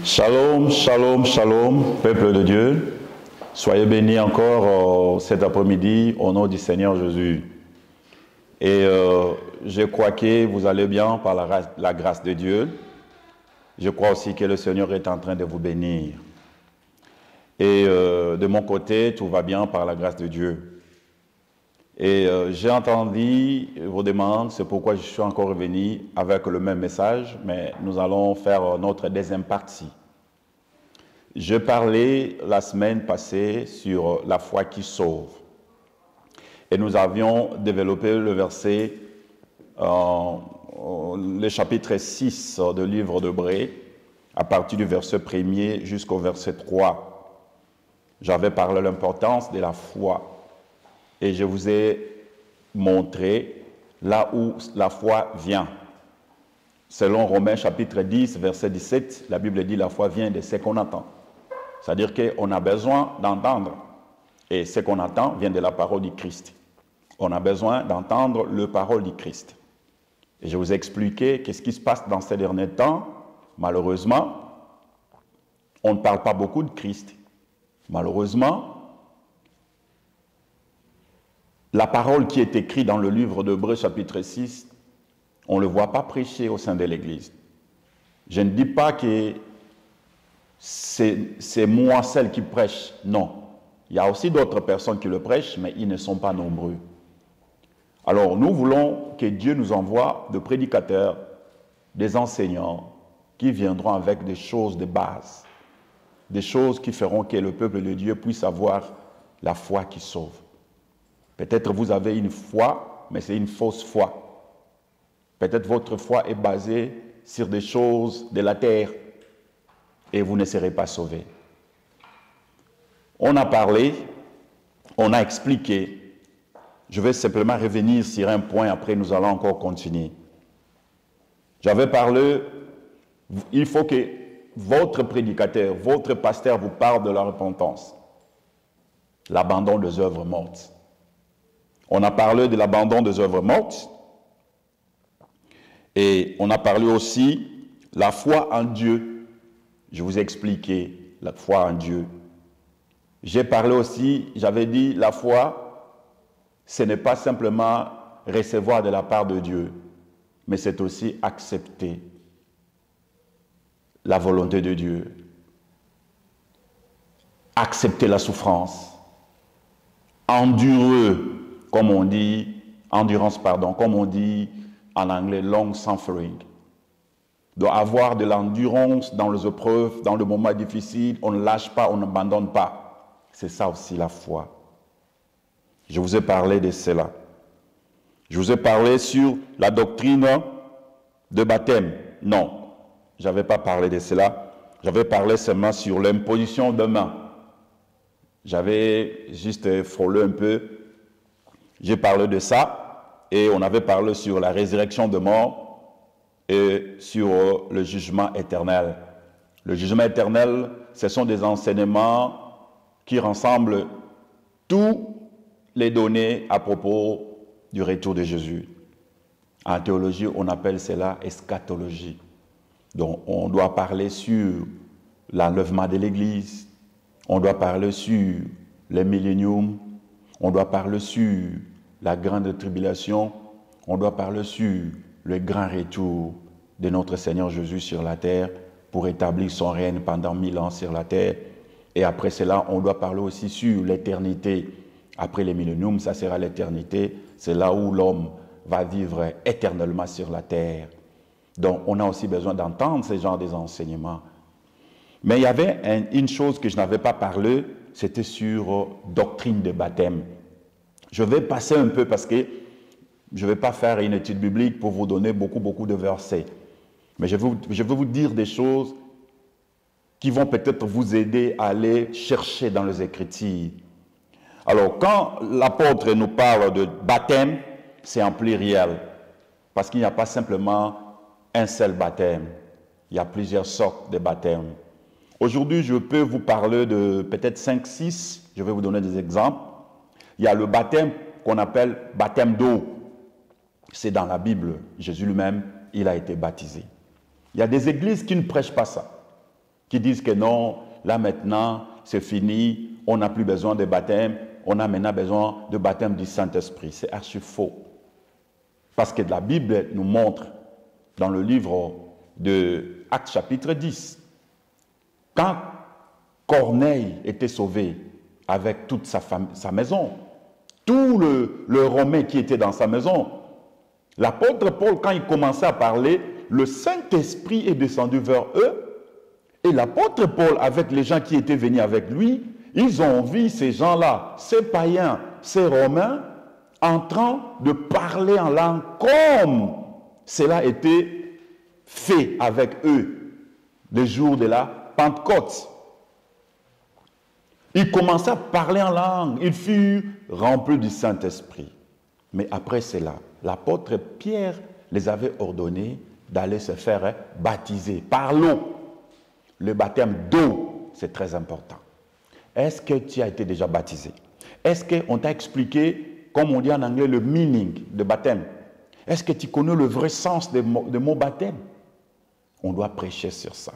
Shalom, shalom, shalom, peuple de Dieu. Soyez bénis encore cet après-midi au nom du Seigneur Jésus. Et je crois que vous allez bien par la grâce de Dieu. Je crois aussi que le Seigneur est en train de vous bénir. Et de mon côté, tout va bien par la grâce de Dieu. Et j'ai entendu vos demandes, c'est pourquoi je suis encore revenu avec le même message, mais nous allons faire notre deuxième partie. Je parlais la semaine passée sur la foi qui sauve. Et nous avions développé le verset, le chapitre 6 du livre d'Hébreux, à partir du verset 1er jusqu'au verset 3. J'avais parlé de l'importance de la foi. Et je vous ai montré là où la foi vient. Selon Romains chapitre 10, verset 17, la Bible dit la foi vient de ce qu'on entend. C'est-à-dire qu'on a besoin d'entendre. Et ce qu'on entend vient de la parole du Christ. On a besoin d'entendre la parole du Christ. Et je vous ai expliqué qu'est-ce qui se passe dans ces derniers temps. Malheureusement, on ne parle pas beaucoup de Christ. Malheureusement, la parole qui est écrite dans le livre d'Hébreux chapitre 6, on ne le voit pas prêcher au sein de l'Église. Je ne dis pas que c'est moi celle qui prêche. Non. Il y a aussi d'autres personnes qui le prêchent, mais ils ne sont pas nombreux. Alors, nous voulons que Dieu nous envoie des prédicateurs, des enseignants, qui viendront avec des choses de base, des choses qui feront que le peuple de Dieu puisse avoir la foi qui sauve. Peut-être vous avez une foi, mais c'est une fausse foi. Peut-être votre foi est basée sur des choses de la terre et vous ne serez pas sauvés. On a parlé, on a expliqué. Je vais simplement revenir sur un point, après nous allons encore continuer. J'avais parlé, il faut que votre prédicateur, votre pasteur vous parle de la repentance, l'abandon des œuvres mortes. On a parlé de l'abandon des œuvres mortes et on a parlé aussi de la foi en Dieu. Je vous ai expliqué la foi en Dieu. J'ai parlé aussi, j'avais dit la foi, ce n'est pas simplement recevoir de la part de Dieu, mais c'est aussi accepter la volonté de Dieu, accepter la souffrance, endurer, comme on dit, comme on dit en anglais, long suffering. Doit avoir de l'endurance dans les épreuves, dans le moment difficile, on ne lâche pas, on n'abandonne pas. C'est ça aussi la foi. Je vous ai parlé de cela. Je vous ai parlé sur la doctrine de baptême. Non, je n'avais pas parlé de cela. J'avais parlé seulement sur l'imposition de main. J'avais juste frôlé un peu. J'ai parlé de ça et on avait parlé sur la résurrection de mort et sur le jugement éternel. Le jugement éternel, ce sont des enseignements qui rassemblent toutes les données à propos du retour de Jésus. En théologie, on appelle cela eschatologie. Donc, on doit parler sur l'enlèvement de l'Église, on doit parler sur le millénium, on doit parler sur la grande tribulation, on doit parler sur le grand retour de notre Seigneur Jésus sur la terre pour établir son règne pendant 1000 ans sur la terre. Et après cela, on doit parler aussi sur l'éternité. Après le millénium, ça sera l'éternité. C'est là où l'homme va vivre éternellement sur la terre. Donc, on a aussi besoin d'entendre ce genre d'enseignements. Mais il y avait une chose que je n'avais pas parlé, c'était sur doctrine de baptême. Je vais passer un peu parce que je ne vais pas faire une étude biblique pour vous donner beaucoup de versets. Mais je vais vous dire des choses qui vont peut-être vous aider à aller chercher dans les Écritures. Alors, quand l'apôtre nous parle de baptême, c'est en pluriel. Parce qu'il n'y a pas simplement un seul baptême. Il y a plusieurs sortes de baptêmes. Aujourd'hui, je peux vous parler de peut-être 5, 6. Je vais vous donner des exemples. Il y a le baptême qu'on appelle baptême d'eau. C'est dans la Bible. Jésus lui-même, il a été baptisé. Il y a des églises qui ne prêchent pas ça. qui disent que non, là maintenant, c'est fini, on n'a plus besoin de baptême, on a maintenant besoin de baptême du Saint-Esprit. C'est archi faux. Parce que la Bible nous montre, dans le livre de Actes chapitre 10, quand Corneille était sauvé avec toute sa maison, tout le Romain qui était dans sa maison, l'apôtre Paul, quand il commençait à parler, le Saint-Esprit est descendu vers eux, et l'apôtre Paul, avec les gens qui étaient venus avec lui, ils ont vu ces gens-là, ces païens, ces Romains, en train de parler en langue comme cela était fait avec eux le jour de la Pentecôte. Ils commençaient à parler en langue, ils furent remplis du Saint-Esprit. Mais après cela, l'apôtre Pierre les avait ordonnés d'aller se faire baptiser par l'eau. Le baptême d'eau, c'est très important. Est-ce que tu as été déjà baptisé? Est-ce qu'on t'a expliqué, comme on dit en anglais, le meaning de baptême? Est-ce que tu connais le vrai sens de mot baptême? On doit prêcher sur ça.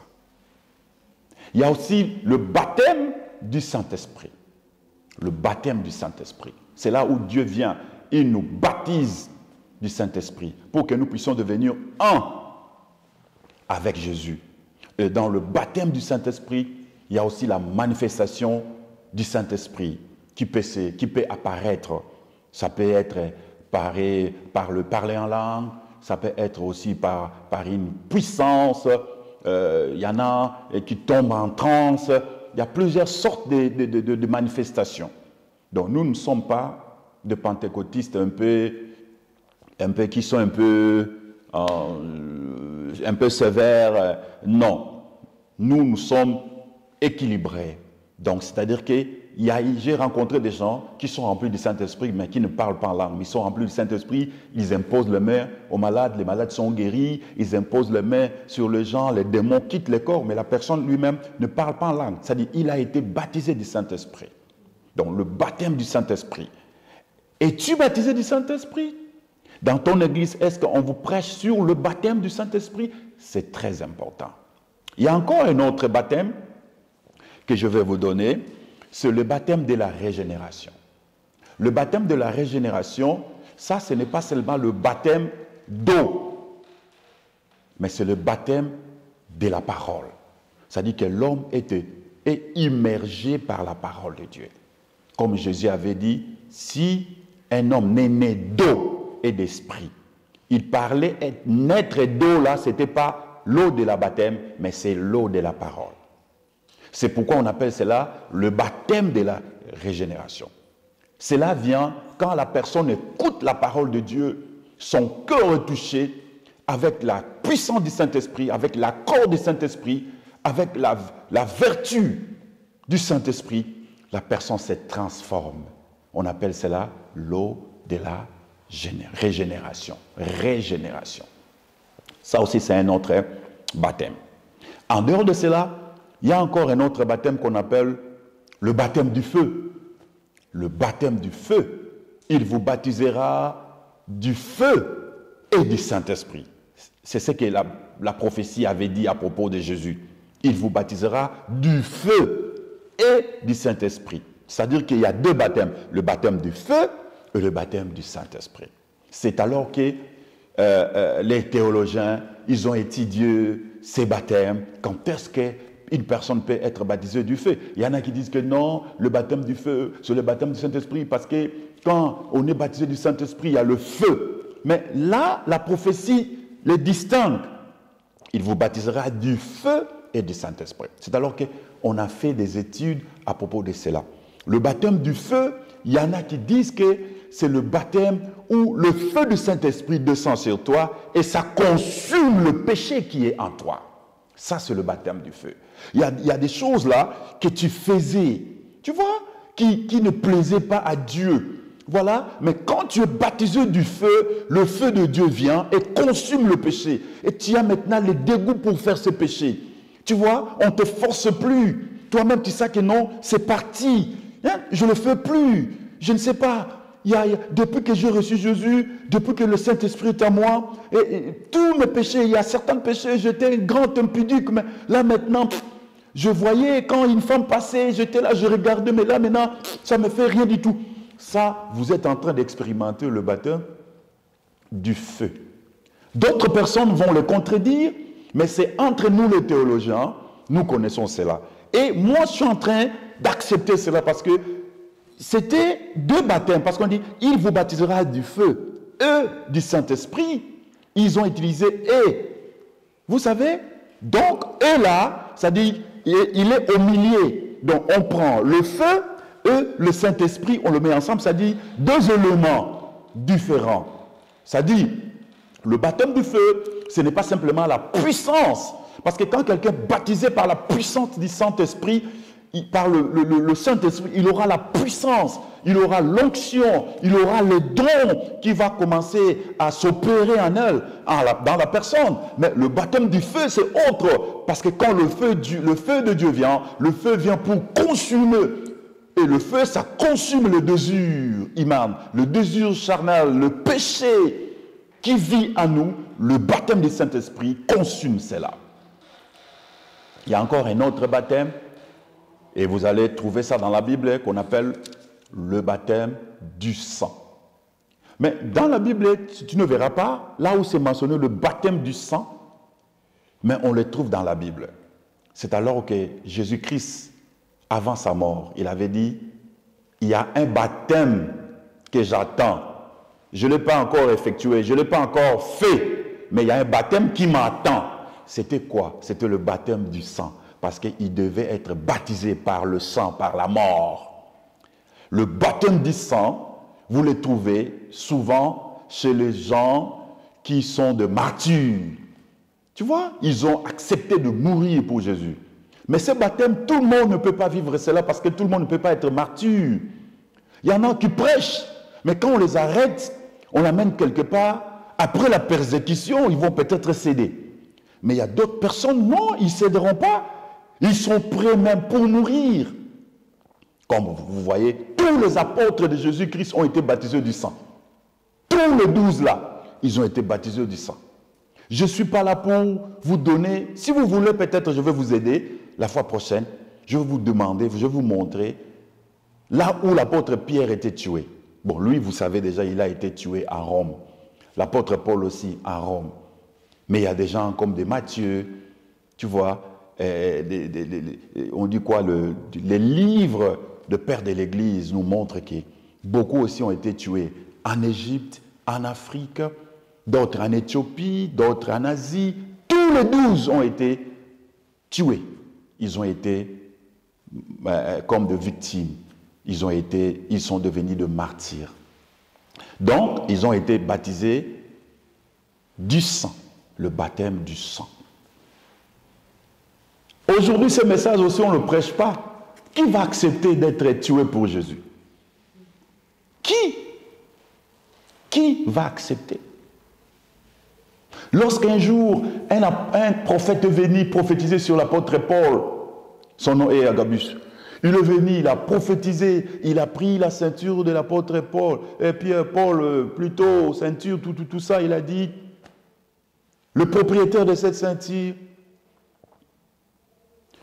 Il y a aussi le baptême du Saint-Esprit. Le baptême du Saint-Esprit. C'est là où Dieu vient. Il nous baptise du Saint-Esprit pour que nous puissions devenir un avec Jésus. Et dans le baptême du Saint-Esprit, il y a aussi la manifestation du Saint-Esprit qui peut apparaître. Ça peut être par le parler en langue, ça peut être aussi par une puissance. Il y en a qui tombent en transe. Il y a plusieurs sortes de manifestations. Donc nous ne sommes pas de pentecôtistes qui sont un peu sévères. Non. Nous sommes équilibrés. Donc, c'est-à-dire que j'ai rencontré des gens qui sont remplis du Saint-Esprit, mais qui ne parlent pas en langue. Ils sont remplis du Saint-Esprit, ils imposent les mains aux malades, les malades sont guéris, ils imposent les mains sur les gens, les démons quittent le corps, mais la personne lui-même ne parle pas en langue. C'est-à-dire qu'il a été baptisé du Saint-Esprit. Donc, le baptême du Saint-Esprit. Es-tu baptisé du Saint-Esprit? Dans ton église, est-ce qu'on vous prêche sur le baptême du Saint-Esprit? C'est très important. Il y a encore un autre baptême que je vais vous donner, c'est le baptême de la régénération. Le baptême de la régénération, ça, ce n'est pas seulement le baptême d'eau, mais c'est le baptême de la parole. C'est-à-dire que l'homme est immergé par la parole de Dieu. Comme Jésus avait dit, si un homme n'est né d'eau et d'esprit, il parlait naître d'eau, là, ce n'était pas l'eau de la baptême, mais c'est l'eau de la parole. C'est pourquoi on appelle cela le baptême de la régénération. Cela vient quand la personne écoute la parole de Dieu, son cœur est touché avec la puissance du Saint-Esprit, avec l'accord du Saint-Esprit, avec la vertu du Saint-Esprit, la personne se transforme. On appelle cela l'eau de la régénération. Régénération. Ça aussi, c'est un autre baptême. En dehors de cela, il y a encore un autre baptême qu'on appelle le baptême du feu. Le baptême du feu. Il vous baptisera du feu et du Saint-Esprit. C'est ce que la prophétie avait dit à propos de Jésus. Il vous baptisera du feu et du Saint-Esprit. C'est-à-dire qu'il y a deux baptêmes. Le baptême du feu et le baptême du Saint-Esprit. C'est alors que les théologiens, ils ont étudié ces baptêmes. Quand est-ce qu'une personne peut être baptisée du feu? Il y en a qui disent que non, le baptême du feu, c'est le baptême du Saint-Esprit, parce que quand on est baptisé du Saint-Esprit, il y a le feu. Mais là, la prophétie le distingue. Il vous baptisera du feu et du Saint-Esprit. C'est alors qu'on a fait des études à propos de cela. Le baptême du feu, il y en a qui disent que c'est le baptême où le feu du Saint-Esprit descend sur toi et ça consume le péché qui est en toi. Ça, c'est le baptême du feu. Il y a des choses là que tu faisais, tu vois, qui ne plaisaient pas à Dieu. Voilà, mais quand tu es baptisé du feu, le feu de Dieu vient et consume le péché. Et tu as maintenant le dégoût pour faire ce péché. Tu vois, on ne te force plus. Toi-même, tu sais que non, c'est parti. Hein? Je ne le fais plus. Je ne sais pas. Depuis que j'ai reçu Jésus, depuis que le Saint-Esprit est en moi, et tous mes péchés, il y a certains péchés, j'étais un grand impudique, mais là maintenant, Je voyais quand une femme passait, j'étais là, je regardais, mais là maintenant, ça ne me fait rien du tout. Ça, vous êtes en train d'expérimenter le baptême du feu. D'autres personnes vont le contredire, mais c'est entre nous les théologiens, nous connaissons cela. Et moi, je suis en train d'accepter cela parce que c'était deux baptêmes. Parce qu'on dit, il vous baptisera du feu, eux du Saint-Esprit. Ils ont utilisé et. Vous savez, donc, eux là, ça dit, il est au milieu. Donc, on prend le feu, eux, le Saint-Esprit, on le met ensemble. Ça dit deux éléments différents. Ça dit, le baptême du feu, ce n'est pas simplement la puissance. Parce que quand quelqu'un est baptisé par la puissance du Saint-Esprit, par le Saint-Esprit, il aura la puissance, il aura l'onction, il aura le don qui va commencer à s'opérer en elle, dans la personne. Mais le baptême du feu, c'est autre. Parce que quand le feu de Dieu vient, le feu vient pour consumer. Et le feu, ça consume le désir, Imam, le désir charnel, le péché qui vit en nous. Le baptême du Saint-Esprit consume cela. Il y a encore un autre baptême, et vous allez trouver ça dans la Bible, qu'on appelle le baptême du sang. Mais dans la Bible, tu ne verras pas, là où c'est mentionné le baptême du sang, mais on le trouve dans la Bible. C'est alors que Jésus-Christ, avant sa mort, il avait dit, il y a un baptême que j'attends. Je ne l'ai pas encore effectué, je ne l'ai pas encore fait, mais il y a un baptême qui m'attend. C'était quoi? C'était le baptême du sang, parce qu'il devait être baptisé par le sang, par la mort. Le baptême du sang, vous le trouvez souvent chez les gens qui sont de martyrs. Tu vois, ils ont accepté de mourir pour Jésus. Mais ce baptême, tout le monde ne peut pas vivre cela parce que tout le monde ne peut pas être martyr. Il y en a qui prêchent, mais quand on les arrête, on l'amène quelque part. Après la persécution, ils vont peut-être céder. Mais il y a d'autres personnes, non, ils ne céderont pas. Ils sont prêts même pour mourir. Comme vous voyez, tous les apôtres de Jésus-Christ ont été baptisés du sang. Tous les 12 là, ils ont été baptisés du sang. Je ne suis pas là pour vous donner, si vous voulez peut-être je vais vous aider la fois prochaine, je vais vous demander, je vais vous montrer là où l'apôtre Pierre était tué. Bon, lui, vous savez déjà, il a été tué à Rome. L'apôtre Paul aussi à Rome. Mais il y a des gens comme des Matthieu, tu vois, on dit quoi, les livres de pères de l'Église nous montrent que beaucoup aussi ont été tués en Égypte, en Afrique, d'autres en Éthiopie, d'autres en Asie. Tous les 12 ont été tués. Ils ont été comme des victimes. Ils sont devenus de martyrs. Donc, ils ont été baptisés du sang, le baptême du sang. Aujourd'hui, ce message aussi, on ne le prêche pas. Qui va accepter d'être tué pour Jésus? Qui va accepter? Lorsqu'un jour, un prophète est venu prophétiser sur l'apôtre Paul, son nom est Agabus, il est venu, il a prophétisé, il a pris la ceinture de l'apôtre Paul, et puis Paul, plutôt, ceinture, tout ça, il a dit, le propriétaire de cette ceinture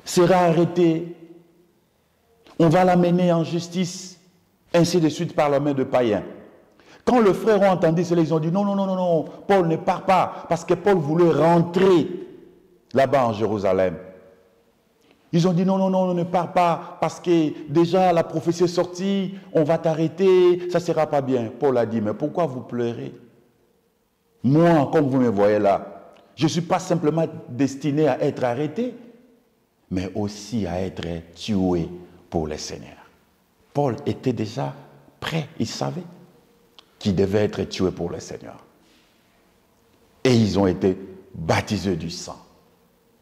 sera arrêté, on va l'amener en justice, ainsi de suite par la main de païens. Quand les frères ont entendu cela, ils ont dit non, Paul ne part pas, parce que Paul voulait rentrer là-bas en Jérusalem. Ils ont dit non, ne pars pas, parce que déjà la prophétie est sortie, on va t'arrêter, ça ne sera pas bien. Paul a dit, mais pourquoi vous pleurez? Moi, comme vous me voyez là, je ne suis pas simplement destiné à être arrêté, mais aussi à être tué pour le Seigneur. Paul était déjà prêt, il savait qu'il devait être tué pour le Seigneur. Et ils ont été baptisés du sang.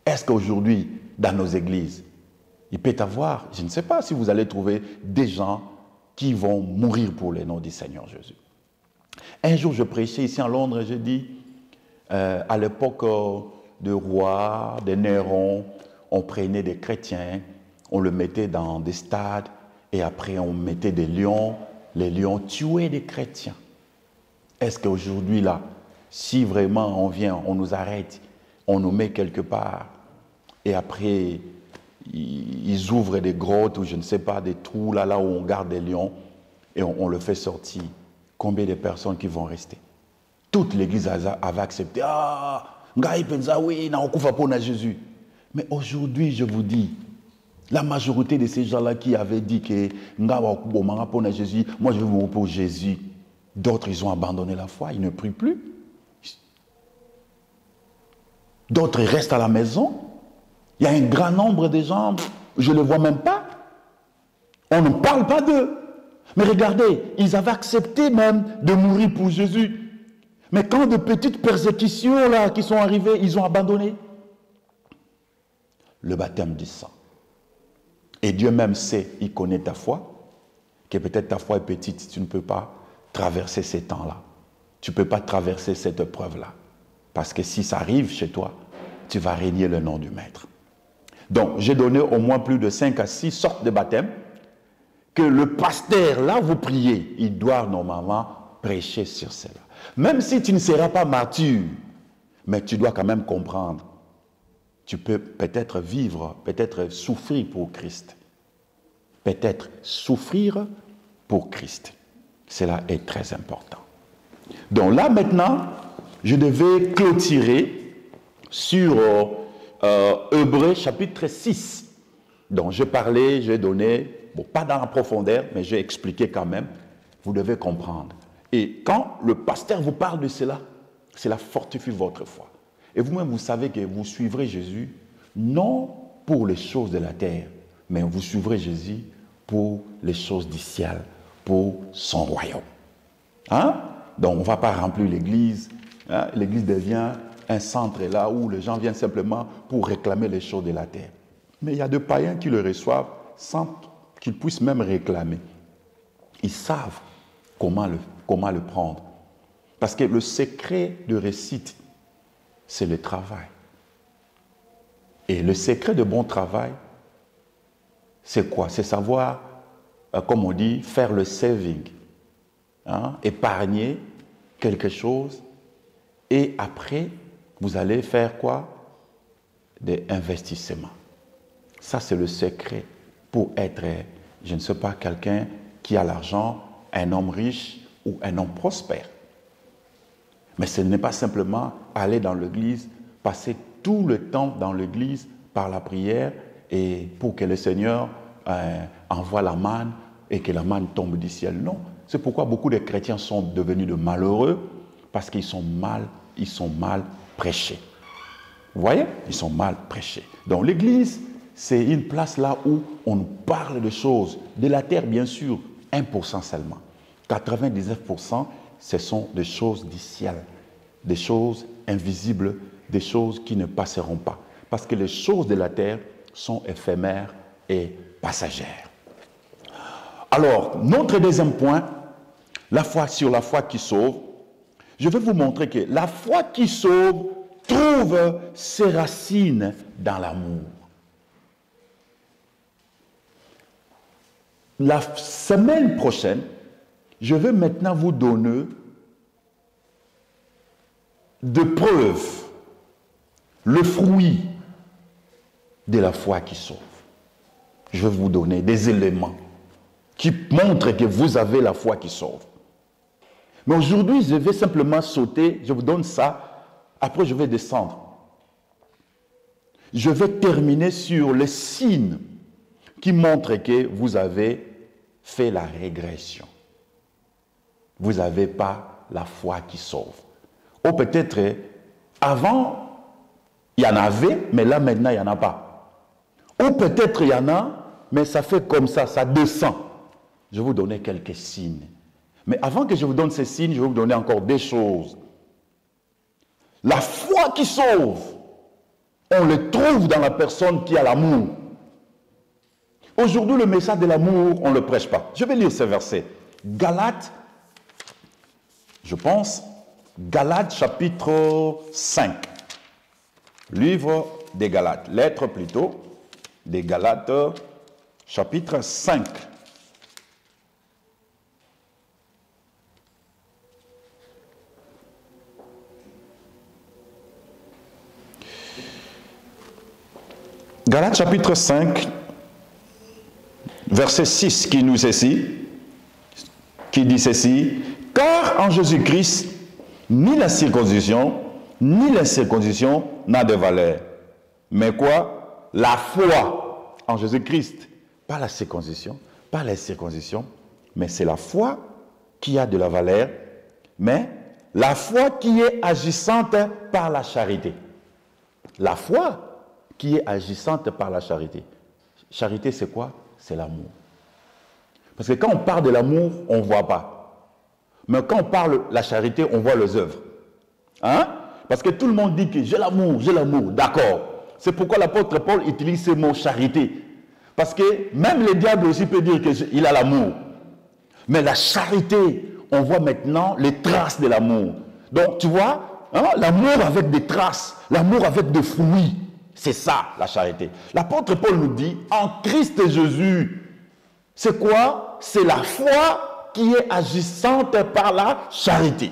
Est-ce qu'aujourd'hui, dans nos églises, il peut y avoir, je ne sais pas si vous allez trouver des gens qui vont mourir pour le nom du Seigneur Jésus. Un jour, je prêchais ici en Londres, j'ai dit, à l'époque de rois, de Néron, on prenait des chrétiens, on le mettait dans des stades, et après on mettait des lions, les lions tuaient des chrétiens. Est-ce qu'aujourd'hui, là, si vraiment on vient, on nous arrête, on nous met quelque part, et après, ils ouvrent des grottes ou je ne sais pas, des trous là où on garde des lions et on le fait sortir. Combien de personnes qui vont rester? Toute l'église avait accepté. Ah, Ngaï pensa, oui, na okufa pona Jésus. Mais aujourd'hui, je vous dis, la majorité de ces gens-là qui avaient dit que Ngaï pona Jésus, moi je veux mourir pour Jésus. D'autres, ils ont abandonné la foi, ils ne prient plus. D'autres, ils restent à la maison. Il y a un grand nombre de gens, je ne les vois même pas. On ne parle pas d'eux. Mais regardez, ils avaient accepté même de mourir pour Jésus. Mais quand de petites persécutions là, qui sont arrivées, ils ont abandonné. Le baptême du sang. Et Dieu même sait, il connaît ta foi, que peut-être ta foi est petite, tu ne peux pas traverser ces temps-là. Tu ne peux pas traverser cette épreuve-là. Parce que si ça arrive chez toi, tu vas régner le nom du Maître. Donc, j'ai donné au moins plus de 5 à 6 sortes de baptêmes que le pasteur, là, vous priez, il doit normalement prêcher sur cela. Même si tu ne seras pas mature, mais tu dois quand même comprendre. Tu peux peut-être vivre, peut-être souffrir pour Christ. Peut-être souffrir pour Christ. Cela est très important. Donc là, maintenant, je devais clôturer sur Hébreux chapitre 6. Donc, j'ai donné, bon, pas dans la profondeur, mais j'ai expliqué quand même. Vous devez comprendre. Et quand le pasteur vous parle de cela, cela fortifie votre foi. Et vous-même, vous savez que vous suivrez Jésus, non pour les choses de la terre, mais vous suivrez Jésus pour les choses du ciel, pour son royaume. Hein? Donc, on ne va pas remplir l'église. Hein? L'église devient un centre là où les gens viennent simplement pour réclamer les choses de la terre. Mais il y a des païens qui le reçoivent sans qu'ils puissent même réclamer. Ils savent comment le prendre. Parce que le secret de réussite, c'est le travail. Et le secret de bon travail, c'est quoi? C'est savoir, comme on dit, faire le saving. Hein? Épargner quelque chose. Et après, vous allez faire quoi? Des investissements. Ça, c'est le secret pour être, je ne sais pas, quelqu'un qui a l'argent, un homme riche ou un homme prospère. Mais ce n'est pas simplement aller dans l'église, passer tout le temps dans l'église par la prière et pour que le Seigneur envoie la manne et que la manne tombe du ciel. Non. C'est pourquoi beaucoup de chrétiens sont devenus de malheureux parce qu'ils sont mal prêchés. Vous voyez? Ils sont mal prêchés. Donc l'église, c'est une place là où on nous parle de choses, de la terre bien sûr, 1% seulement. 99%, ce sont des choses du ciel, des choses invisibles, des choses qui ne passeront pas. Parce que les choses de la terre sont éphémères et passagères. Alors, notre deuxième point, la foi sur la foi qui sauve. Je vais vous montrer que la foi qui sauve trouve ses racines dans l'amour. La semaine prochaine, je vais maintenant vous donner de preuves, le fruit de la foi qui sauve. Je vais vous donner des éléments qui montrent que vous avez la foi qui sauve. Mais aujourd'hui, je vais simplement sauter, je vous donne ça, après je vais descendre. Je vais terminer sur les signes qui montrent que vous avez fait la régression. Vous n'avez pas la foi qui sauve. Ou peut-être, avant, il y en avait, mais là maintenant, il n'y en a pas. Ou peut-être il y en a, mais ça fait comme ça descend. Je vais vous donner quelques signes. Mais avant que je vous donne ces signes, je vais vous donner encore des choses. La foi qui sauve, on le trouve dans la personne qui a l'amour. Aujourd'hui, le message de l'amour, on ne le prêche pas. Je vais lire ce verset. Galates, je pense, Galates chapitre 5. Livre des Galates, lettre plutôt, des Galates chapitre 5. Galates chapitre 5, verset 6 qui nous ceci, qui dit ceci, « Car en Jésus-Christ, ni la circoncision, ni l'incirconcision n'a de valeur. Mais quoi? La foi en Jésus-Christ. Pas la circoncision, pas la circoncision, mais c'est la foi qui a de la valeur, mais la foi qui est agissante par la charité. La foi qui est agissante par la charité. Charité, c'est quoi? C'est l'amour. Parce que quand on parle de l'amour, on ne voit pas. Mais quand on parle de la charité, on voit les œuvres. Hein? Parce que tout le monde dit que j'ai l'amour, d'accord. C'est pourquoi l'apôtre Paul utilise ce mot charité. Parce que même le diable aussi peut dire qu'il a l'amour. Mais la charité, on voit maintenant les traces de l'amour. Donc tu vois, hein, l'amour avec des traces, l'amour avec des fruits. C'est ça la charité. L'apôtre Paul nous dit, en Christ Jésus, c'est quoi? C'est la foi qui est agissante par la charité.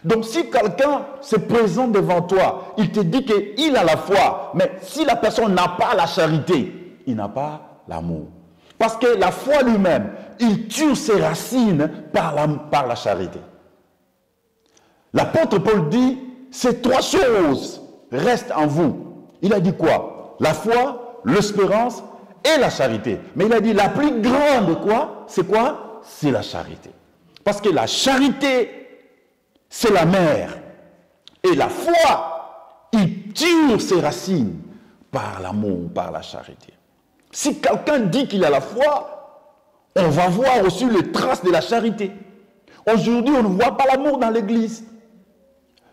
Donc si quelqu'un se présente devant toi, il te dit qu'il a la foi, mais si la personne n'a pas la charité, il n'a pas l'amour. Parce que la foi lui-même, il tire ses racines par la charité. L'apôtre Paul dit, ces trois choses restent en vous. Il a dit quoi? La foi, l'espérance et la charité. Mais il a dit la plus grande quoi? C'est quoi? C'est la charité. Parce que la charité, c'est la mère. Et la foi, il tire ses racines par l'amour, par la charité. Si quelqu'un dit qu'il a la foi, on va voir aussi les traces de la charité. Aujourd'hui, on ne voit pas l'amour dans l'église.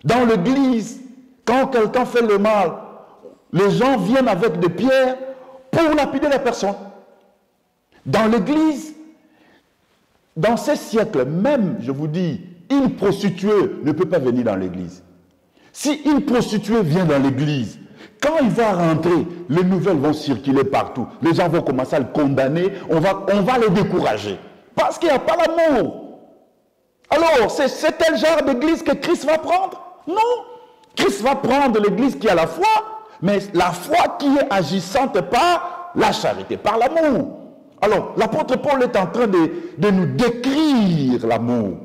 Dans l'église, quand quelqu'un fait le mal, les gens viennent avec des pierres pour lapider la personne. Dans l'église, dans ces siècles, même, je vous dis, une prostituée ne peut pas venir dans l'église. Si une prostituée vient dans l'église, quand il va rentrer, les nouvelles vont circuler partout. Les gens vont commencer à le condamner, on va le décourager. Parce qu'il n'y a pas l'amour. Alors, c'est tel genre d'église que Christ va prendre? Non. Christ va prendre l'église qui a la foi, mais la foi qui est agissante par la charité, par l'amour. Alors, l'apôtre Paul est en train de nous décrire l'amour.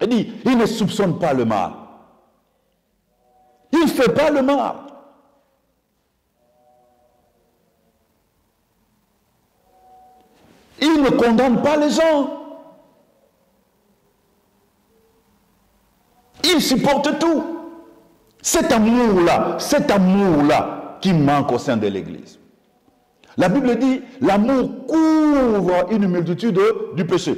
Il dit, il ne soupçonne pas le mal. Il ne fait pas le mal. Il ne condamne pas les gens. Il supporte tout. Cet amour-là qui manque au sein de l'Église. La Bible dit, l'amour couvre une multitude du péché.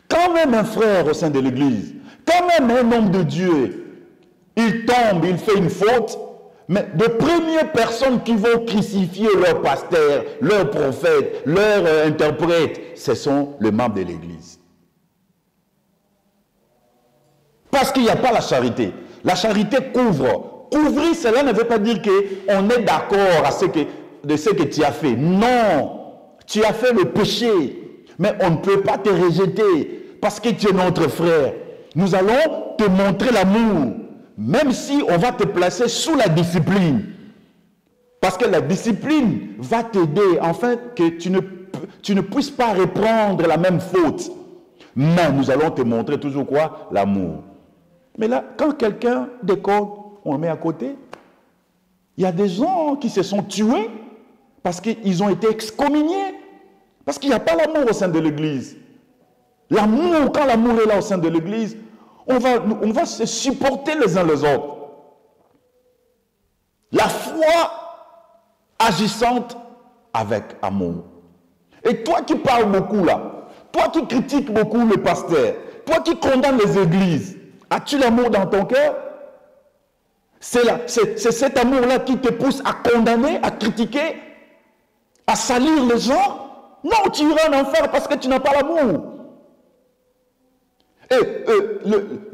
Quand même un frère au sein de l'Église, quand même un homme de Dieu, il tombe, il fait une faute, mais les premières personnes qui vont crucifier leur pasteur, leur prophète, leur interprète, ce sont les membres de l'Église. Parce qu'il n'y a pas la charité. La charité couvre. Couvrir, cela ne veut pas dire qu'on est d'accord de ce que tu as fait. Non, tu as fait le péché, mais on ne peut pas te rejeter parce que tu es notre frère. Nous allons te montrer l'amour, même si on va te placer sous la discipline. Parce que la discipline va t'aider, afin que tu ne puisses pas reprendre la même faute. Mais nous allons te montrer toujours quoi? L'amour. Mais là, quand quelqu'un décode, on le met à côté. Il y a des gens qui se sont tués parce qu'ils ont été excommuniés. Parce qu'il n'y a pas l'amour au sein de l'Église. L'amour, quand l'amour est là au sein de l'Église, on va se supporter les uns les autres. La foi agissante avec amour. Et toi qui parles beaucoup là, toi qui critiques beaucoup le pasteur, toi qui condamnes les églises, as-tu l'amour dans ton cœur? C'est cet amour-là qui te pousse à condamner, à critiquer, à salir les gens? Non, tu iras en enfer parce que tu n'as pas l'amour. Et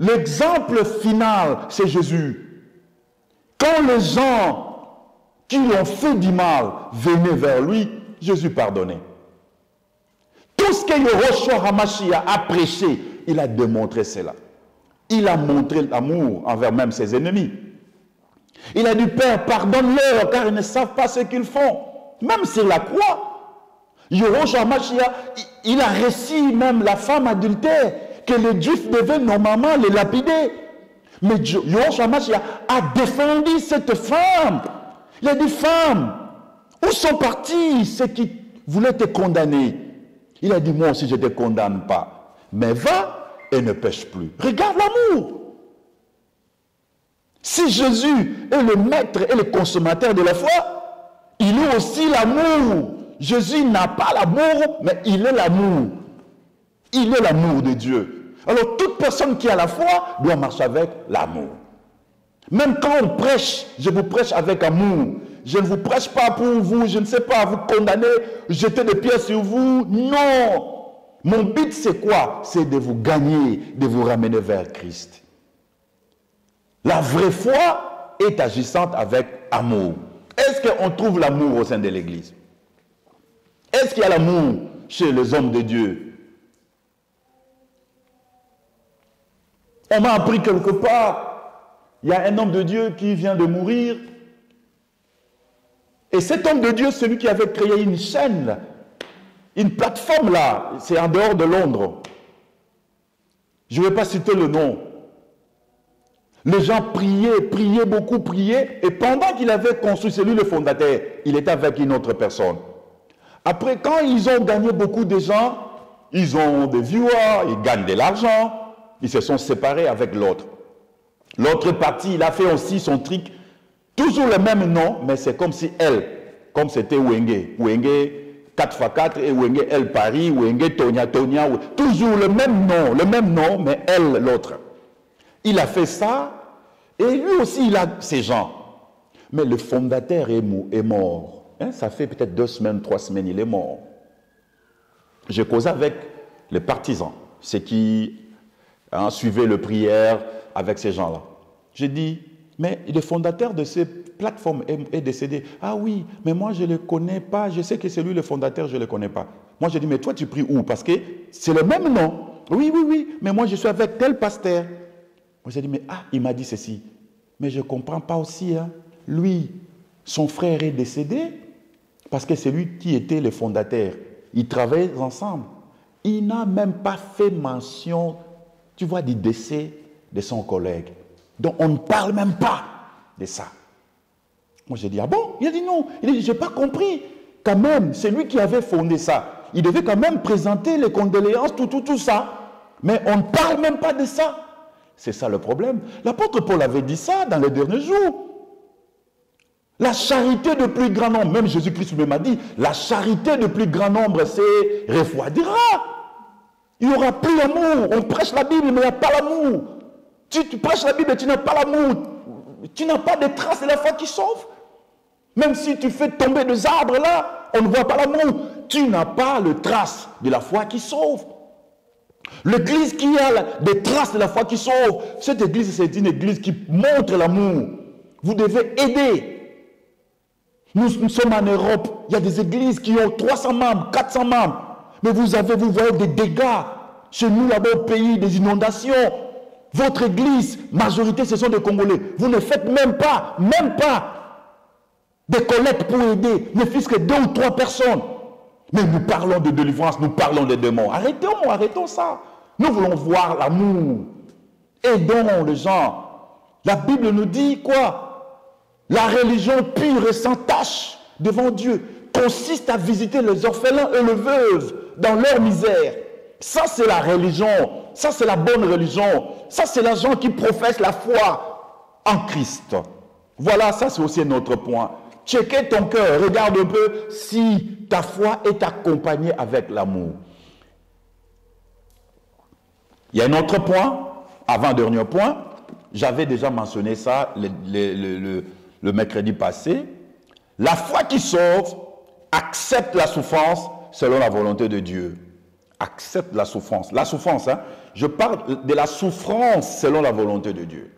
l'exemple final, c'est Jésus. Quand les gens qui lui ont fait du mal venaient vers lui, Jésus pardonnait. Tout ce que Yehoshua HaMashiach a prêché, il a démontré cela. Il a montré l'amour envers même ses ennemis. Il a dit, Père, pardonne-leur, car ils ne savent pas ce qu'ils font. Même sur la croix, Yahushua Mashiach, il a réussi même la femme adultère, que les Juifs devaient normalement les lapider. Mais Yahushua Mashiach a défendu cette femme. Il a dit, femme, où sont partis ceux qui voulaient te condamner? Il a dit, moi aussi je ne te condamne pas. Mais va et ne pêche plus. Regarde l'amour. Si Jésus est le maître et le consommateur de la foi, il est aussi l'amour. Jésus n'a pas l'amour, mais il est l'amour. Il est l'amour de Dieu. Alors toute personne qui a la foi doit marcher avec l'amour. Même quand on prêche, je vous prêche avec amour. Je ne vous prêche pas pour vous, je ne sais pas, vous condamner, jeter des pierres sur vous. Non. Mon but c'est quoi? C'est de vous gagner, de vous ramener vers Christ. La vraie foi est agissante avec amour. Est-ce qu'on trouve l'amour au sein de l'Église? Est-ce qu'il y a l'amour chez les hommes de Dieu? On m'a appris quelque part, il y a un homme de Dieu qui vient de mourir. Et cet homme de Dieu, celui qui avait créé une chaîne, une plateforme là, c'est en dehors de Londres. Je ne vais pas citer le nom. Les gens priaient beaucoup, priaient. Et pendant qu'il avait construit, c'est lui le fondateur, il était avec une autre personne. Après, quand ils ont gagné beaucoup de gens, ils ont des viewers, ils gagnent de l'argent, ils se sont séparés avec l'autre. L'autre partie, il a fait aussi son truc, toujours le même nom, mais c'est comme si elle, comme c'était Wenge, 4x4 et Wenge elle Paris, Wenge Tonia, toujours le même nom, mais elle l'autre. Il a fait ça, et lui aussi il a ses gens. Mais le fondateur est mort. Hein, ça fait peut-être 2 semaines, 3 semaines, il est mort. J'ai causé avec les partisans, ceux qui suivaient le prière avec ces gens-là. J'ai dit, mais le fondateur de ces plateformes est décédé. Ah oui, mais moi je ne le connais pas, je sais que c'est lui le fondateur, je ne le connais pas. Moi j'ai dit, mais toi tu pries où? Parce que c'est le même nom. Oui, mais moi je suis avec tel pasteur. Moi j'ai dit, mais il m'a dit ceci. Mais je ne comprends pas aussi. Hein. Lui, son frère est décédé parce que c'est lui qui était le fondateur. Ils travaillaient ensemble. Il n'a même pas fait mention, tu vois, du décès de son collègue. Donc on ne parle même pas de ça. Moi j'ai dit, ah bon? Il a dit non. Il a dit, je n'ai pas compris. Quand même, c'est lui qui avait fondé ça. Il devait quand même présenter les condoléances, tout ça. Mais on ne parle même pas de ça. C'est ça le problème. L'apôtre Paul avait dit ça dans les derniers jours. La charité de plus grand nombre, même Jésus-Christ même a dit, la charité de plus grand nombre, c'est refroidira. Il n'y aura plus l'amour. On prêche la Bible, mais il n'y a pas l'amour. Tu prêches la Bible et tu n'as pas l'amour. Tu n'as pas de traces de la foi qui sauve. Même si tu fais tomber des arbres là, on ne voit pas l'amour. Tu n'as pas le trace de la foi qui sauve. L'église qui a des traces de la foi qui sauve, cette église, c'est une église qui montre l'amour. Vous devez aider. Nous sommes en Europe, il y a des églises qui ont 300 membres, 400 membres. Mais vous voyez des dégâts. Chez nous, là-bas au pays, des inondations. Votre église, majorité, ce sont des Congolais. Vous ne faites même pas des collectes pour aider, ne fût-ce que 2 ou 3 personnes. Mais nous parlons de délivrance, nous parlons des démons. Arrêtons ça. Nous voulons voir l'amour. Aidons les gens. La Bible nous dit quoi? La religion pure et sans tache devant Dieu consiste à visiter les orphelins et les veuves dans leur misère. Ça, c'est la religion. Ça, c'est la bonne religion. Ça, c'est les gens qui professent la foi en Christ. Voilà, ça, c'est aussi notre point. Checker ton cœur. Regarde un peu si ta foi est accompagnée avec l'amour. Il y a un autre point, avant-dernier point. J'avais déjà mentionné ça le mercredi passé. La foi qui sauve accepte la souffrance selon la volonté de Dieu. Accepte la souffrance. La souffrance, hein, je parle de la souffrance selon la volonté de Dieu.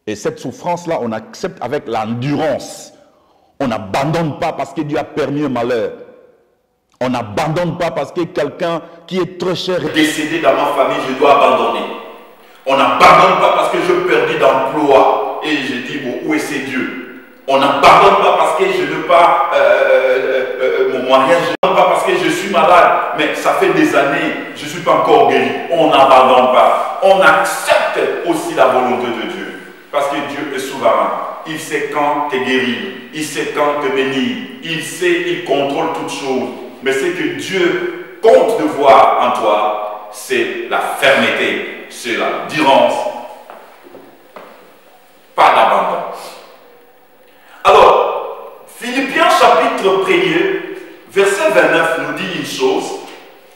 Et cette souffrance-là, on accepte avec l'endurance. On n'abandonne pas parce que Dieu a permis un malheur. On n'abandonne pas parce que quelqu'un qui est très cher est décédé dans ma famille, je dois abandonner. On n'abandonne pas parce que je perdis d'emploi et je dis, bon, où est ce Dieu? On n'en pardonne pas parce que je ne veux pas mon mariage, je ne veux pas parce que je suis malade, mais ça fait des années, je ne suis pas encore guéri. On n'abandonne pas. On accepte aussi la volonté de Dieu. Parce que Dieu est souverain. Il sait quand te guérir. Il sait quand te bénir. Il sait, il contrôle toutes choses. Mais ce que Dieu compte de voir en toi, c'est la fermeté, c'est la l'endurance, pas l'abandon. Alors, Philippiens chapitre 1er, verset 29 nous dit une chose.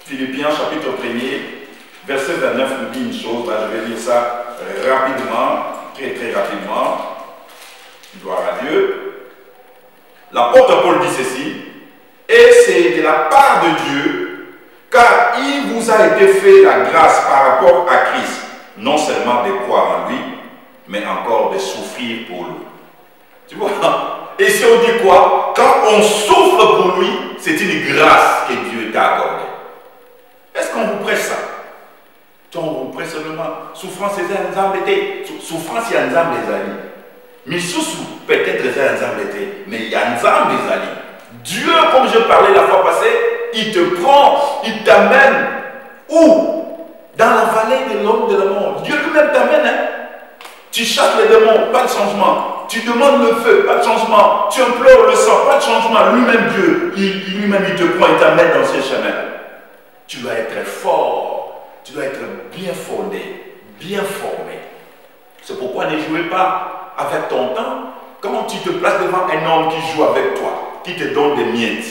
Philippiens chapitre 1er, verset 29 nous dit une chose. Là, je vais lire ça rapidement, très rapidement. Gloire à Dieu. L'apôtre Paul dit ceci. Et c'est de la part de Dieu, car il vous a été fait la grâce par rapport à Christ, non seulement de croire en lui, mais encore de souffrir pour lui. Tu vois? Et si on dit quoi? Quand on souffre pour lui, c'est une grâce que Dieu t'a accordée. Est-ce qu'on vous presse ça? On vous presse seulement souffrance et embêté. Souffrance, il y a un zambé zali. Mais sous peut-être les embêté, mais il y a un zambé zali. Dieu, comme je parlais la fois passée, il te prend, il t'amène où? Dans la vallée de l'homme de la mort. Dieu lui-même t'amène. Hein? Tu chasses les démons, pas de changement. Tu demandes le feu, pas de changement. Tu implores le sang, pas de changement. Lui-même Dieu, lui-même il te prend, il t'amène dans ces chemins. Tu dois être fort, tu dois être bien fondé, bien formé. C'est pourquoi ne jouez pas avec ton temps. Quand tu te places devant un homme qui joue avec toi, qui te donne des miettes.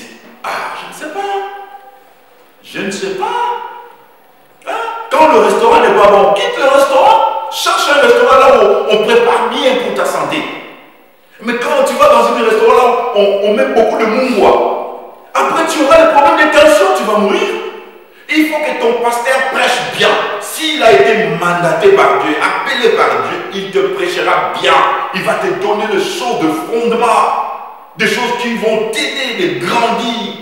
Ah, je ne sais pas. Je ne sais pas. Hein? Quand le restaurant n'est pas bon, quitte le restaurant. Cherche un restaurant là où on prépare bien pour ta santé. Mais quand tu vas dans un restaurant là où on met beaucoup de mungwa, après tu auras le problème de tension, tu vas mourir. Il faut que ton pasteur prêche bien. S'il a été mandaté par Dieu, appelé par Dieu, il te prêchera bien. Il va te donner des choses de fondement. Des choses qui vont t'aider de grandir.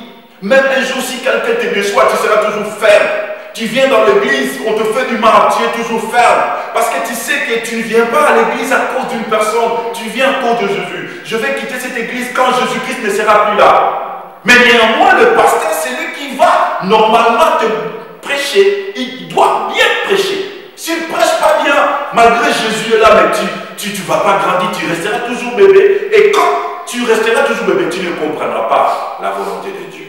Même un jour, si quelqu'un te déçoit, tu seras toujours ferme. Tu viens dans l'église, on te fait du mal, tu es toujours ferme. Parce que tu sais que tu ne viens pas à l'église à cause d'une personne, tu viens à cause de Jésus. Je vais quitter cette église quand Jésus-Christ ne sera plus là. Mais néanmoins, le pasteur, c'est lui qui va normalement te prêcher. Il doit bien prêcher. S'il ne prêche pas bien, malgré Jésus est là, mais tu ne vas pas grandir, tu resteras toujours bébé. Et quand tu resteras toujours bébé, tu ne comprendras pas la volonté de Dieu.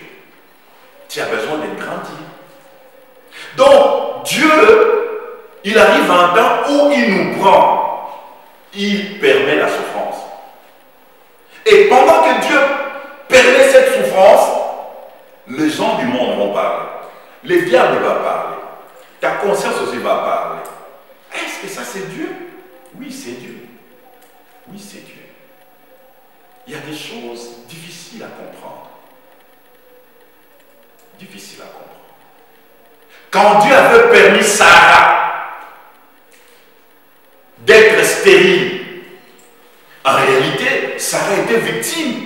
Tu as besoin de grandir. Donc, Dieu, il arrive à un temps où il nous prend. Il permet la souffrance. Et pendant que Dieu permet cette souffrance, les gens du monde vont parler. Les diables vont parler. Ta conscience aussi va parler. Est-ce que ça c'est Dieu? Oui, c'est Dieu. Oui, c'est Dieu. Il y a des choses difficiles à comprendre. Difficiles à comprendre. Quand Dieu avait permis Sarah d'être stérile, en réalité, Sarah était victime.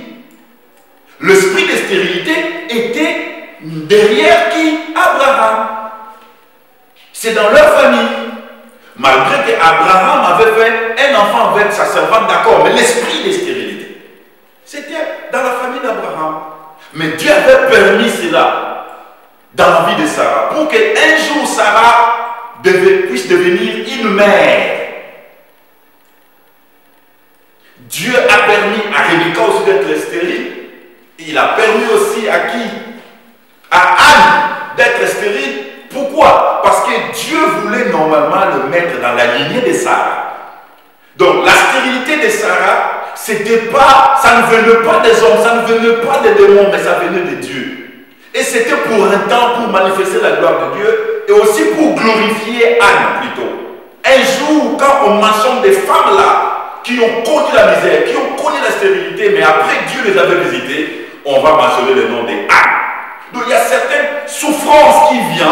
L'esprit de stérilité était derrière qui? Abraham. C'est dans leur famille. Malgré qu'Abraham avait fait un enfant avec sa servante, d'accord, mais l'esprit de stérilité, c'était dans la famille d'Abraham. Mais Dieu avait permis cela dans la vie de Sarah, pour qu'un jour Sarah puisse devenir une mère. Dieu a permis à Rebecca aussi d'être stérile. Il a permis aussi à qui? À Anne d'être stérile. Pourquoi? Parce que Dieu voulait normalement le mettre dans la lignée de Sarah. Donc la stérilité de Sarah, c'était pas, ça ne venait pas des hommes, ça ne venait pas des démons, mais ça venait de Dieu. Et c'était pour un temps, pour manifester la gloire de Dieu, et aussi pour glorifier Anne plutôt. Un jour, quand on mentionne des femmes là, qui ont connu la misère, qui ont connu la stérilité, mais après Dieu les avait visitées, on va mentionner le nom d'Anne. Donc il y a certaines souffrances qui viennent.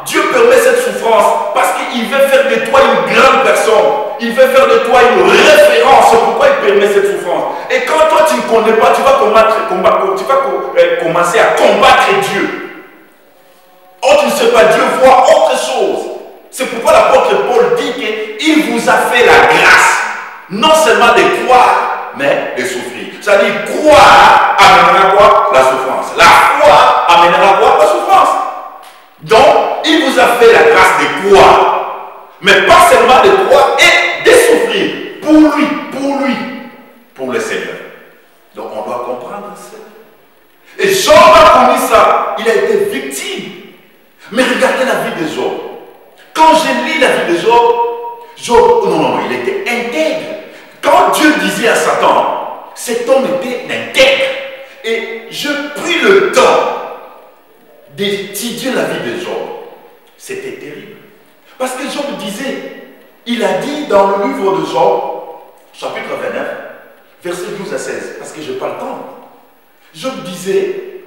Dieu permet cette souffrance parce qu'il veut faire de toi une grande personne. Il veut faire de toi une référence. C'est pourquoi il permet cette souffrance. Et quand toi tu ne connais pas, tu vas commencer à combattre Dieu. Oh, tu ne sais pas, Dieu voit autre chose. C'est pourquoi l'apôtre Paul dit qu'il vous a fait la grâce. Non seulement de croire, mais de souffrir. C'est-à-dire, croire amènera quoi? La souffrance. La foi amènera quoi? La souffrance. Donc, il vous a fait la grâce de croire. Mais pas seulement de croire et de souffrir. Pour le Seigneur. Donc, on doit comprendre ça. Et Job a connu ça. Il a été victime. Mais regardez la vie de Job. Quand je lis la vie de Job, non, il était intègre. Quand Dieu disait à Satan, cet homme était intègre. Et je pris le temps d'étudier la vie de Job. C'était terrible. Parce que Job disait, il a dit dans le livre de Job, chapitre 29, versets 12 à 16, parce que je n'ai pas le temps. Job disait,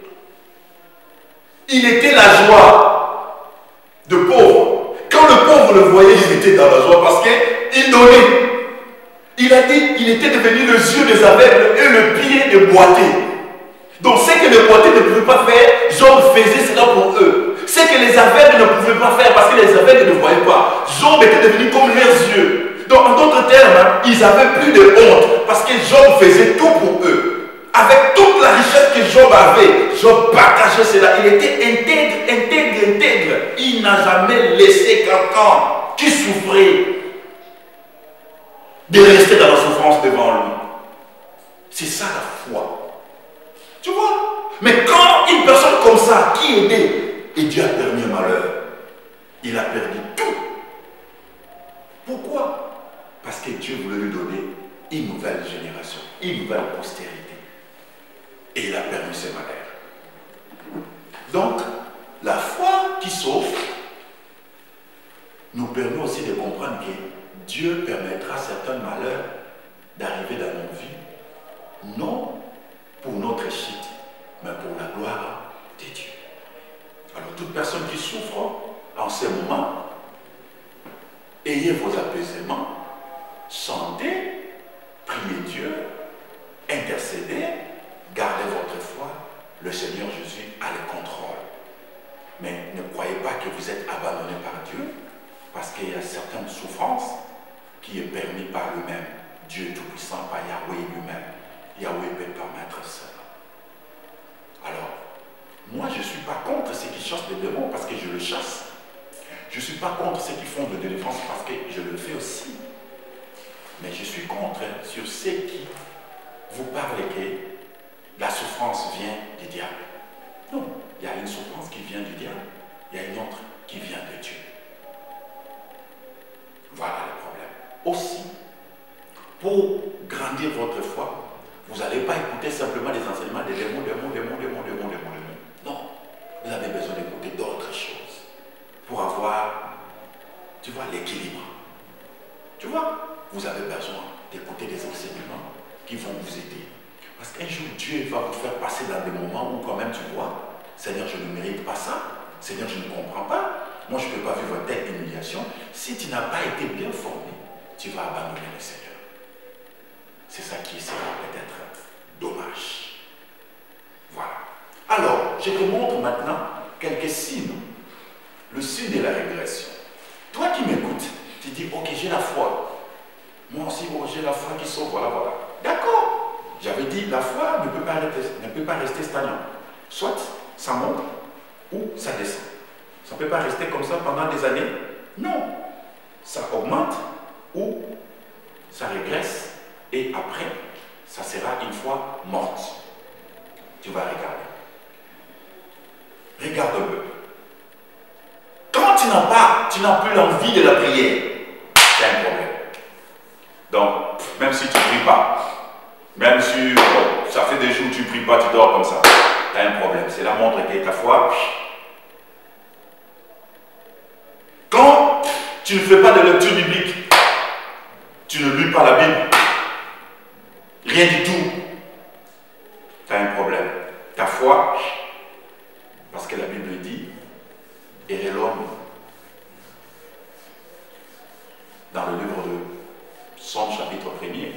il était la joie de pauvre. Quand le pauvre le voyait, il était dans la joie parce qu'il donnait. Il a dit, il était devenu le yeux des aveugles et le pied des boiteux. Donc ce que les boiteux ne pouvaient pas faire, Job faisait cela pour eux. Ce que les aveugles ne pouvaient pas faire parce que les aveugles ne voyaient pas, Job était devenu comme leurs yeux. Donc en d'autres termes, ils n'avaient plus de honte parce que Job faisait tout pour eux. Avec toute la richesse que Job avait, Job partageait cela. Il était intègre. Il n'a jamais laissé quelqu'un qui souffrait de rester dans la souffrance devant lui. C'est ça la foi. Tu vois? Mais quand une personne comme ça, qui aidait, et Dieu a permis un malheur, il a perdu tout. Pourquoi? Parce que Dieu voulait lui donner une nouvelle génération, une nouvelle postérité. Et il a permis ce malheur. Donc, la foi qui sauve nous permet aussi de comprendre que Dieu permettra certains malheurs d'arriver dans nos vies, non pour notre chute, mais pour la gloire de Dieu. Alors, toute personne qui souffre en ce moment, ayez vos apaisements, chantez, priez Dieu, intercédez, gardez votre foi, le Seigneur Jésus a le contrôle. Mais ne croyez pas que vous êtes abandonné par Dieu, parce qu'il y a certaines souffrances qui est permis par lui-même. Dieu Tout-Puissant, par Yahweh lui-même. Yahweh peut permettre cela. Alors, moi je ne suis pas contre ceux qui chassent les démons parce que je le chasse. Je ne suis pas contre ceux qui font de délivrance parce que je le fais aussi. Mais je suis contre sur ceux qui vous parlent que la souffrance vient du diable. Non, il y a une souffrance qui vient du diable, il y a une autre qui vient de Dieu. Voilà le problème. Aussi, pour grandir votre foi, vous n'allez pas écouter simplement les enseignements des démons. Non, vous avez besoin d'écouter d'autres choses pour avoir, tu vois, l'équilibre. Tu vois, vous avez besoin d'écouter des enseignements qui vont vous aider. Parce qu'un jour, Dieu va vous faire passer dans des moments où quand même tu vois, Seigneur, je ne mérite pas ça. Seigneur, je ne comprends pas. Moi, je ne peux pas vivre telle humiliation. Si tu n'as pas été bien formé, tu vas abandonner le Seigneur. C'est ça qui sera peut-être dommage. Voilà. Alors, je te montre maintenant quelques signes. Le signe de la régression. Toi qui m'écoutes, tu dis, ok, j'ai la foi. Moi aussi, oh, j'ai la foi qui sauve, voilà. D'accord. J'avais dit, la foi ne peut pas rester stagnant. Soit ça monte ou ça descend. Ça ne peut pas rester comme ça pendant des années. Non. Ça augmente ou ça régresse et après, ça sera une foi morte. Tu vas regarder. Regarde-le. Quand tu n'as plus l'envie de la prière, c'est un problème. Donc, même si tu ne pries pas, même si ça fait des jours que tu ne pries pas, tu dors comme ça, tu as un problème. C'est la montre que ta foi. Quand tu ne fais pas de lecture biblique, tu ne lis pas la Bible, rien du tout, tu as un problème. Ta foi, parce que la Bible dit, errer l'homme. Dans le livre de Somme, chapitre 1er,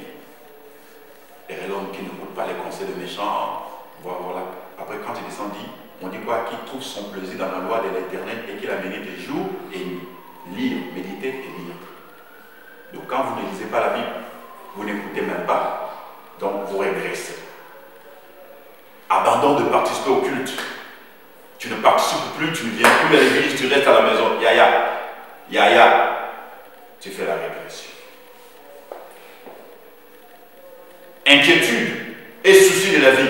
errer l'homme qui n'écoute pas les conseils de méchants. Voilà. Après, quand il descend, on dit quoi? Qui trouve son plaisir dans la loi de l'Éternel et qu'il a médité jour et nuit. Lire, méditer et lire. Donc quand vous ne lisez pas la Bible, vous n'écoutez même pas, donc vous régressez. Abandon de participer au culte. Tu ne participes plus, tu ne viens plus à l'église, tu restes à la maison. Yaya, tu fais la régression. Inquiétude et souci de la vie.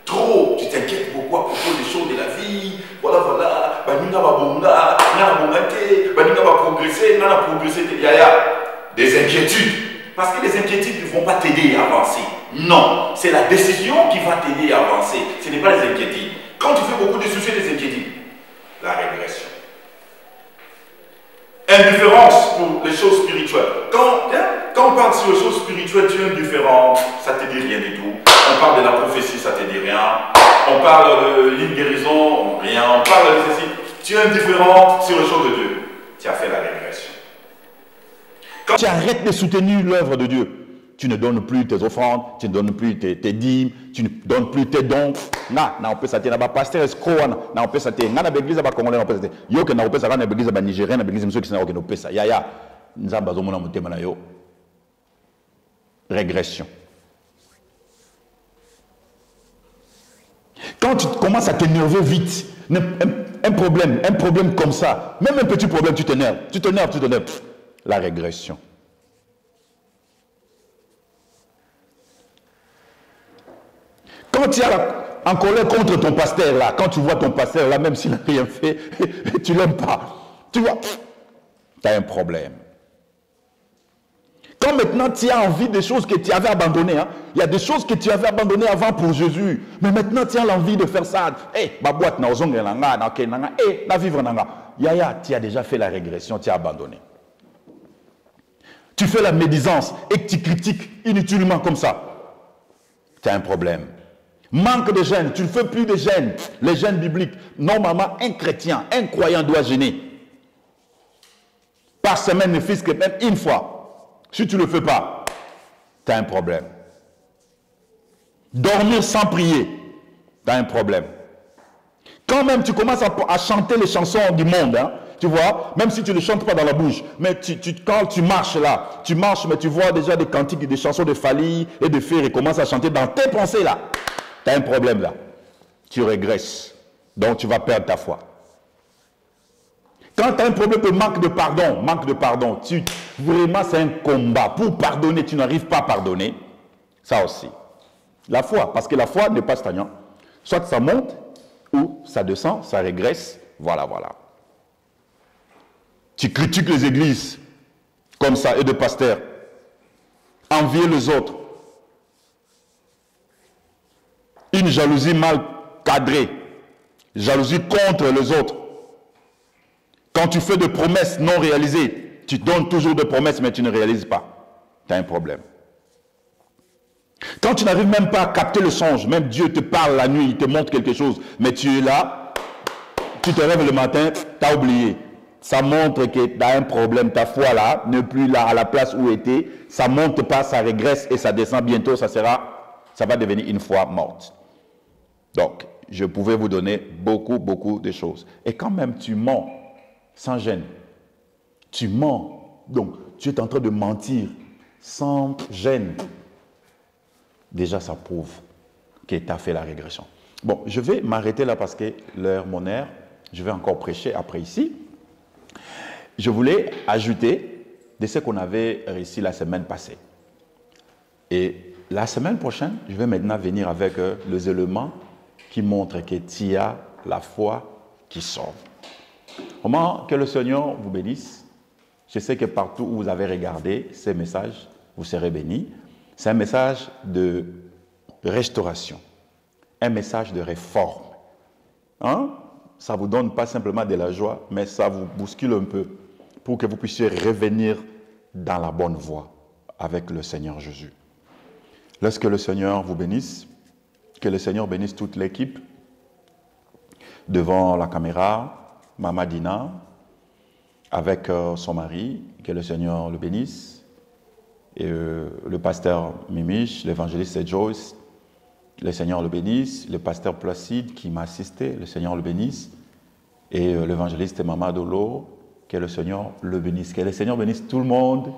Trop, tu t'inquiètes beaucoup à propos des choses de la vie. Voilà, Banina va bonga, Nana bongate, Banina va progresser, Nana progresser, Yaya. Des inquiétudes. Parce que les inquiétudes ne vont pas t'aider à avancer. Non, c'est la décision qui va t'aider à avancer. Ce n'est pas les inquiétudes. Quand tu fais beaucoup de soucis, des inquiétudes, la régression. Indifférence pour les choses spirituelles. Quand on parle sur les choses spirituelles, tu es indifférent, ça ne te dit rien du tout. On parle de la prophétie, ça ne te dit rien. On parle de l'île guérison, rien. On parle de ceci. Tu es indifférent sur les choses de Dieu. Tu as fait la régression. Quand tu arrêtes de soutenir l'œuvre de Dieu, tu ne donnes plus tes offrandes, tu ne donnes plus tes dîmes, tu ne donnes plus tes dons. On peut s'attendre à pasteur escroc, on peut s'attendre à l'église congolais, on peut s'attendre. Yo que on peut s'attendre à l'église nigérienne, à l'église qui n'a pas ça. Yaya, nous avons besoin de thème yo. Régression. Quand tu commences à t'énerver vite, un problème comme ça, même un petit problème, tu t'énerves. La régression. Quand tu es en colère contre ton pasteur, là, quand tu vois ton pasteur, là, même s'il n'a rien fait, tu ne l'aimes pas. Tu vois, tu as un problème. Quand maintenant tu as envie des choses que tu avais abandonnées, hein, il y a des choses que tu avais abandonnées avant pour Jésus, mais maintenant tu as l'envie de faire ça. Ma boîte, vivre. Yaya, tu as déjà fait la régression, tu as abandonné. Tu fais la médisance et que tu critiques inutilement comme ça. Tu as un problème. Manque de gêne, tu ne fais plus de gêne. Les gênes bibliques, normalement, un chrétien, un croyant doit gêner. Par semaine, ne fût-ce que même une fois. Si tu ne le fais pas, tu as un problème. Dormir sans prier, tu as un problème. Quand même tu commences à chanter les chansons du monde, hein, tu vois, même si tu ne chantes pas dans la bouche, mais quand tu marches là, tu marches, mais tu vois déjà des cantiques, des chansons de Fali et de Fer et commences à chanter dans tes pensées là. Tu as un problème là. Tu régresses. Donc tu vas perdre ta foi. Quand tu as un problème de manque de pardon, vraiment c'est un combat. Pour pardonner, tu n'arrives pas à pardonner. Ça aussi. La foi, parce que la foi n'est pas stagnante. Soit ça monte, ou ça descend, ça régresse. Voilà. Tu critiques les églises comme ça et de pasteurs. Envier les autres. Une jalousie mal cadrée. Jalousie contre les autres. Quand tu fais des promesses non réalisées, tu donnes toujours des promesses mais tu ne réalises pas. Tu as un problème. Quand tu n'arrives même pas à capter le songe, même Dieu te parle la nuit, il te montre quelque chose, mais tu es là, tu te lèves le matin, tu as oublié. Ça montre que tu as un problème, ta foi là, n'est plus là à la place où était, ça ne monte pas, ça régresse et ça descend bientôt, ça va devenir une foi morte. Donc, je pouvais vous donner beaucoup de choses. Et quand même tu mens, sans gêne, tu mens, donc tu es en train de mentir sans gêne. Déjà, ça prouve que tu as fait la régression. Bon, je vais m'arrêter là parce que l'heure, mon heure, je vais encore prêcher après ici. Je voulais ajouter de ce qu'on avait réussi la semaine passée. Et la semaine prochaine, je vais maintenant venir avec les éléments qui montrent que tu as la foi qui sauve. Comment que le Seigneur vous bénisse. Je sais que partout où vous avez regardé ces messages, vous serez bénis. C'est un message de restauration, un message de réforme. Hein? Ça ne vous donne pas simplement de la joie, mais ça vous bouscule un peu pour que vous puissiez revenir dans la bonne voie avec le Seigneur Jésus. Lorsque le Seigneur vous bénisse, que le Seigneur bénisse toute l'équipe devant la caméra, Mama Dina, avec son mari, que le Seigneur le bénisse. Et le pasteur Mimiche, l'évangéliste Joyce, le Seigneur le bénisse. Le pasteur Placide qui m'a assisté, le Seigneur le bénisse. Et l'évangéliste Mama Dolo, que le Seigneur le bénisse. Que le Seigneur bénisse tout le monde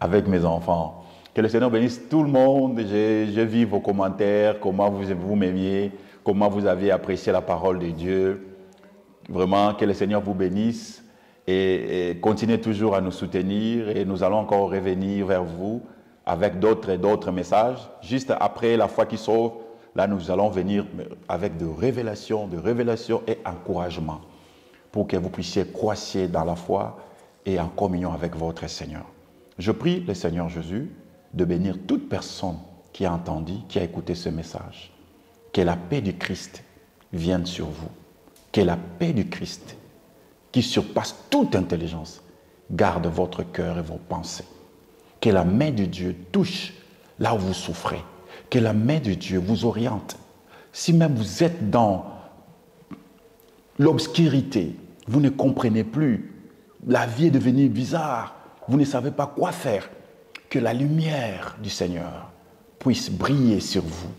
avec mes enfants. Que le Seigneur bénisse tout le monde. J'ai vu vos commentaires, comment vous m'aimiez, comment vous avez apprécié la parole de Dieu. Vraiment, que le Seigneur vous bénisse et continuez toujours à nous soutenir et nous allons encore revenir vers vous avec d'autres et d'autres messages. Juste après la foi qui sauve, là nous allons venir avec de révélations et encouragement pour que vous puissiez croître dans la foi et en communion avec votre Seigneur. Je prie le Seigneur Jésus de bénir toute personne qui a entendu, qui a écouté ce message. Que la paix du Christ vienne sur vous. Que la paix du Christ, qui surpasse toute intelligence, garde votre cœur et vos pensées. Que la main de Dieu touche là où vous souffrez. Que la main de Dieu vous oriente. Si même vous êtes dans l'obscurité, vous ne comprenez plus, la vie est devenue bizarre, vous ne savez pas quoi faire, que la lumière du Seigneur puisse briller sur vous,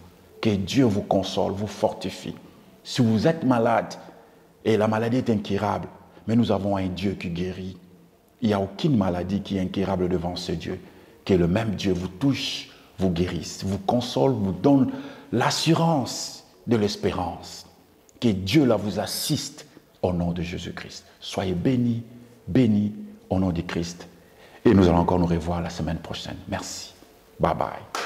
que Dieu vous console, vous fortifie. Si vous êtes malade, et la maladie est incurable, mais nous avons un Dieu qui guérit. Il n'y a aucune maladie qui est incurable devant ce Dieu. Que le même Dieu vous touche, vous guérisse, vous console, vous donne l'assurance de l'espérance. Que Dieu là vous assiste au nom de Jésus-Christ. Soyez bénis, bénis au nom de Christ. Et nous allons encore nous revoir la semaine prochaine. Merci. Bye bye.